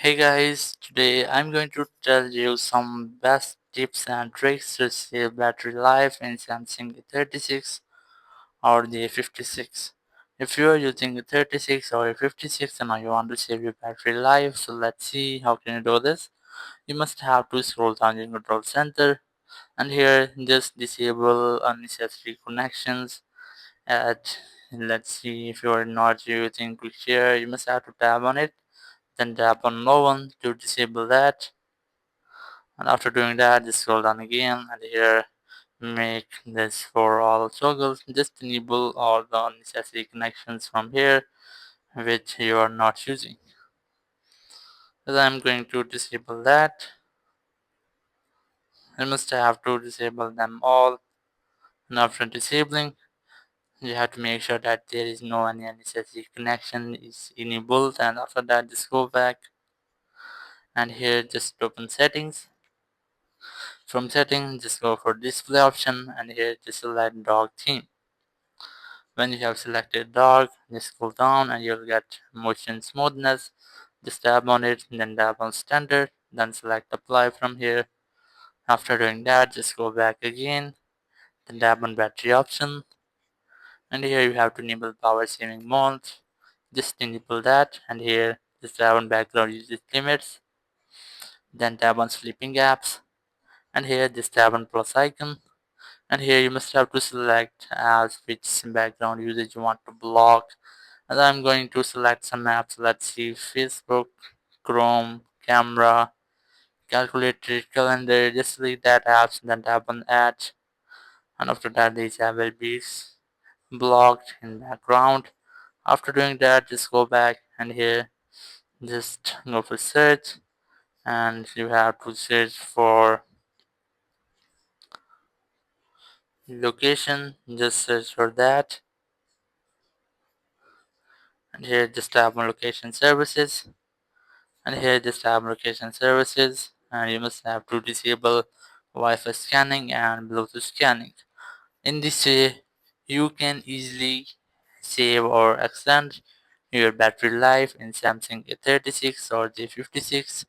Hey guys, today I'm going to tell you some best tips and tricks to save battery life in Samsung A36 or the A56. If you are using a 36 or a 56 and you want to save your battery life, so let's see how can you do this. You must have to scroll down your control center and here just disable unnecessary connections. At let's see, if you are not using quick share, you must have to tap on it, then tap on no one to disable that, and after doing that just scroll down again and here make this for all toggles. Just enable all the unnecessary connections from here which you are not using. As I'm going to disable that, you must have to disable them all, and after disabling you have to make sure that there is no any unnecessary connection is enabled, and after that just go back and here just open settings. From settings just go for display option and here just select dog theme. When you have selected dog, just scroll down and you'll get motion smoothness. Just tap on it, then tap on standard, then select apply from here. After doing that, just go back again, then tap on battery option, and here you have to enable power saving mode. Just enable that, and here just tap on background usage limits, then tap on sleeping apps, and here just tap on plus icon. And here you must have to select as which background usage you want to block. And I'm going to select some apps. Let's see, Facebook, Chrome, camera, calculator, calendar. Just select that apps and then tap on add. And after that these apps will be blocked in background. After doing that just go back and here just go for search, and you have to search for location. Just search for that, and here just tap on location services, and here just tap on location services, and you must have to disable Wi-Fi scanning and Bluetooth scanning. In this way you can easily save or extend your battery life in Samsung A36 or J56.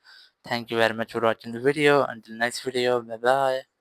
Thank you very much for watching the video. Until next video, bye bye.